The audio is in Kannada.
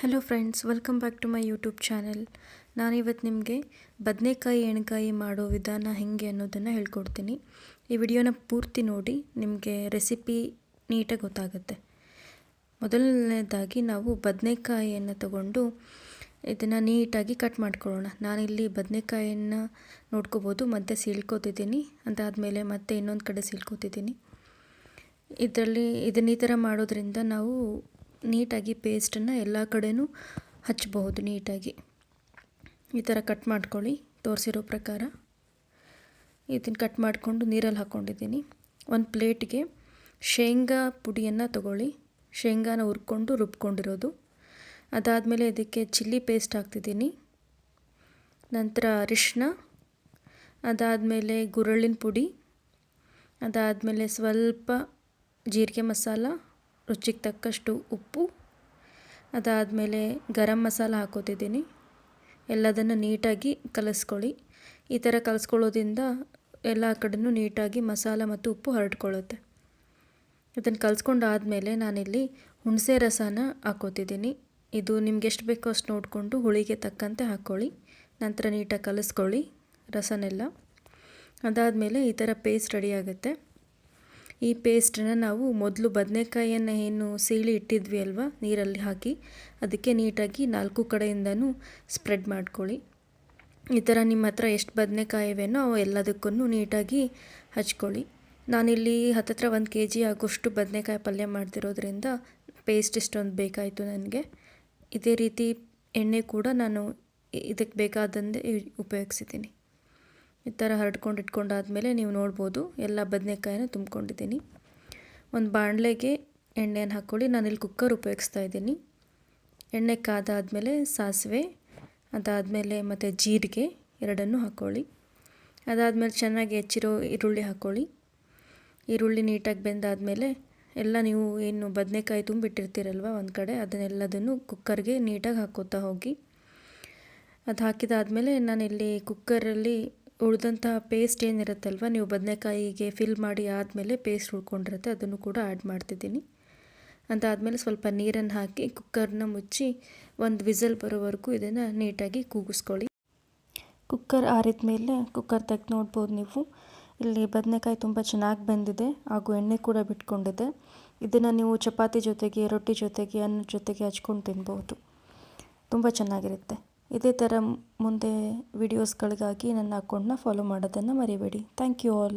Hello friends, welcome back to my YouTube channel. ನಾನಿವತ್ತು ನಿಮಗೆ ಬದನೆಕಾಯಿ ಎಣ್ಗಾಯಿ ಮಾಡೋ ವಿಧಾನ ಹೇಗೆ ಅನ್ನೋದನ್ನು ಹೇಳ್ಕೊಡ್ತೀನಿ. ಈ ವಿಡಿಯೋನ ಪೂರ್ತಿ ನೋಡಿ, ನಿಮಗೆ ರೆಸಿಪಿ ನೀಟಾಗಿ ಗೊತ್ತಾಗುತ್ತೆ. ಮೊದಲನೇದಾಗಿ ನಾವು ಬದನೆಕಾಯಿಯನ್ನು ತಗೊಂಡು ಇದನ್ನು ನೀಟಾಗಿ ಕಟ್ ಮಾಡ್ಕೊಳ್ಳೋಣ. ನಾನಿಲ್ಲಿ ಬದನೆಕಾಯಿಯನ್ನು ನೋಡ್ಕೋಬೋದು, ಮತ್ತೆ ಸೀಳ್ಕೊತಿದ್ದೀನಿ. ಅದಾದಮೇಲೆ ಮತ್ತೆ ಇನ್ನೊಂದು ಕಡೆ ಸೀಳ್ಕೊತಿದ್ದೀನಿ. ಇದನ್ನು ಈ ಥರ ಮಾಡೋದ್ರಿಂದ ನಾವು ನೀಟಾಗಿ ಪೇಸ್ಟನ್ನು ಎಲ್ಲ ಕಡೆಯೂ ಹಚ್ಚಬಹುದು. ನೀಟಾಗಿ ಈ ಥರ ಕಟ್ ಮಾಡ್ಕೊಳ್ಳಿ, ತೋರಿಸಿರೋ ಪ್ರಕಾರ. ಇದನ್ನು ಕಟ್ ಮಾಡಿಕೊಂಡು ನೀರಲ್ಲಿ ಹಾಕ್ಕೊಂಡಿದ್ದೀನಿ. ಒಂದು ಪ್ಲೇಟ್ಗೆ ಶೇಂಗಾ ಪುಡಿಯನ್ನು ತಗೊಳ್ಳಿ. ಶೇಂಗಾನ ಹುರ್ಕೊಂಡು ರುಬ್ಕೊಂಡಿರೋದು. ಅದಾದಮೇಲೆ ಇದಕ್ಕೆ ಚಿಲ್ಲಿ ಪೇಸ್ಟ್ ಹಾಕ್ತಿದ್ದೀನಿ. ನಂತರ ಅರಿಶಿನ, ಅದಾದಮೇಲೆ ಗುರಳ್ಳಿನ ಪುಡಿ, ಅದಾದಮೇಲೆ ಸ್ವಲ್ಪ ಜೀರಿಗೆ ಮಸಾಲ, ರುಚಿಗೆ ತಕ್ಕಷ್ಟು ಉಪ್ಪು, ಅದಾದಮೇಲೆ ಗರಂ ಮಸಾಲ ಹಾಕೋತಿದ್ದೀನಿ. ಎಲ್ಲದನ್ನು ನೀಟಾಗಿ ಕಲಿಸ್ಕೊಳ್ಳಿ. ಈ ಥರ ಕಲಿಸ್ಕೊಳ್ಳೋದ್ರಿಂದ ಎಲ್ಲ ಕಡೆಯೂ ನೀಟಾಗಿ ಮಸಾಲ ಮತ್ತು ಉಪ್ಪು ಹರಡ್ಕೊಳ್ಳುತ್ತೆ. ಇದನ್ನು ಕಲಿಸ್ಕೊಂಡಾದಮೇಲೆ ನಾನಿಲ್ಲಿ ಹುಣಸೆ ರಸನ ಹಾಕೋತಿದ್ದೀನಿ. ಇದು ನಿಮ್ಗೆ ಎಷ್ಟು ಬೇಕೋ ಅಷ್ಟು ನೋಡಿಕೊಂಡು ಹುಳಿಗೆ ತಕ್ಕಂತೆ ಹಾಕ್ಕೊಳ್ಳಿ. ನಂತರ ನೀಟಾಗಿ ಕಲಿಸ್ಕೊಳ್ಳಿ ರಸನೆಲ್ಲ. ಅದಾದಮೇಲೆ ಈ ಥರ ಪೇಸ್ಟ್ ರೆಡಿ ಆಗುತ್ತೆ. ಈ ಪೇಸ್ಟನ್ನು ನಾವು ಮೊದಲು ಬದನೆಕಾಯಿಯನ್ನು ಏನು ಸೀಳಿ ಇಟ್ಟಿದ್ವಿ ಅಲ್ವಾ, ನೀರಲ್ಲಿ ಹಾಕಿ ಅದಕ್ಕೆ ನೀಟಾಗಿ 4 ಕಡೆಯಿಂದನೂ ಸ್ಪ್ರೆಡ್ ಮಾಡ್ಕೊಳ್ಳಿ. ಈ ಥರ ನಿಮ್ಮ ಹತ್ರ ಎಷ್ಟು ಬದನೆಕಾಯಿ ಇವೆನೋ ಅವು ಎಲ್ಲದಕ್ಕೂ ನೀಟಾಗಿ ಹಚ್ಕೊಳ್ಳಿ. ನಾನಿಲ್ಲಿ ಹತ್ತತ್ರ 1 kg ಆಗೋಷ್ಟು ಬದನೆಕಾಯಿ ಪಲ್ಯ ಮಾಡ್ತಿರೋದ್ರಿಂದ ಪೇಸ್ಟ್ ಇಷ್ಟೊಂದು ಬೇಕಾಯಿತು ನನಗೆ. ಇದೇ ರೀತಿ ಎಣ್ಣೆ ಕೂಡ ನಾನು ಇದಕ್ಕೆ ಬೇಕಾದಂತೆ ಉಪಯೋಗಿಸಿದ್ದೀನಿ. ಈ ಥರ ಹರಡ್ಕೊಂಡು ಇಟ್ಕೊಂಡಾದಮೇಲೆ ನೀವು ನೋಡ್ಬೋದು ಎಲ್ಲ ಬದನೆಕಾಯಿನ ತುಂಬ್ಕೊಂಡಿದ್ದೀನಿ. ಒಂದು ಬಾಣಲೆಗೆ ಎಣ್ಣೆಯನ್ನು ಹಾಕ್ಕೊಳ್ಳಿ. ನಾನಿಲ್ಲಿ ಕುಕ್ಕರ್ ಉಪಯೋಗಿಸ್ತಾ ಇದ್ದೀನಿ. ಎಣ್ಣೆ ಕಾದಾದಮೇಲೆ ಸಾಸಿವೆ, ಅದಾದಮೇಲೆ ಮತ್ತು ಜೀರಿಗೆ ಎರಡನ್ನೂ ಹಾಕ್ಕೊಳ್ಳಿ. ಅದಾದಮೇಲೆ ಚೆನ್ನಾಗಿ ಹೆಚ್ಚಿರೋ ಈರುಳ್ಳಿ ಹಾಕ್ಕೊಳ್ಳಿ. ಈರುಳ್ಳಿ ನೀಟಾಗಿ ಬೆಂದಾದಮೇಲೆ ಎಲ್ಲ ನೀವು ಏನು ಬದನೆಕಾಯಿ ತುಂಬಿಟ್ಟಿರ್ತೀರಲ್ವ ಒಂದು ಕಡೆ, ಅದನ್ನೆಲ್ಲದನ್ನು ಕುಕ್ಕರ್ಗೆ ನೀಟಾಗಿ ಹಾಕ್ಕೋತಾ ಹೋಗಿ. ಅದು ಹಾಕಿದಾದಮೇಲೆ ನಾನಿಲ್ಲಿ ಕುಕ್ಕರಲ್ಲಿ ಉಳಿದಂಥ ಪೇಸ್ಟ್ ಏನಿರುತ್ತಲ್ವ, ನೀವು ಬದನೆಕಾಯಿಗೆ ಫಿಲ್ ಮಾಡಿ ಆದಮೇಲೆ ಪೇಸ್ಟ್ ಉಳ್ಕೊಂಡಿರುತ್ತೆ, ಅದನ್ನು ಕೂಡ ಆ್ಯಡ್ ಮಾಡ್ತಿದ್ದೀನಿ. ಅದಾದಮೇಲೆ ಸ್ವಲ್ಪ ನೀರನ್ನು ಹಾಕಿ ಕುಕ್ಕರ್ನ ಮುಚ್ಚಿ 1 ವಿಸಲ್ ಬರೋವರೆಗೂ ಇದನ್ನು ನೀಟಾಗಿ ಕೂಗಿಸ್ಕೊಳ್ಳಿ. ಕುಕ್ಕರ್ ಆರಿದ ಮೇಲೆ ಕುಕ್ಕರ್ ತೆಗೆದು ನೋಡ್ಬೋದು ನೀವು. ಇಲ್ಲಿ ಬದನೆಕಾಯಿ ತುಂಬ ಚೆನ್ನಾಗಿ ಬೆಂದಿದೆ, ಹಾಗೂ ಎಣ್ಣೆ ಕೂಡ ಬಿಟ್ಕೊಂಡಿದೆ. ಇದನ್ನು ನೀವು ಚಪಾತಿ ಜೊತೆಗೆ, ರೊಟ್ಟಿ ಜೊತೆಗೆ, ಅನ್ನದ ಜೊತೆಗೆ ಹಚ್ಕೊಂಡು ತಿನ್ಬೋದು. ತುಂಬ ಚೆನ್ನಾಗಿರುತ್ತೆ. ಇದೇ ಥರ ಮುಂದೆ ವಿಡಿಯೋಸ್ಗಳಿಗಾಗಿ ನನ್ನ ಅಕೌಂಟ್ನ ಫಾಲೋ ಮಾಡೋದನ್ನು ಮರಿಬೇಡಿ. Thank you all.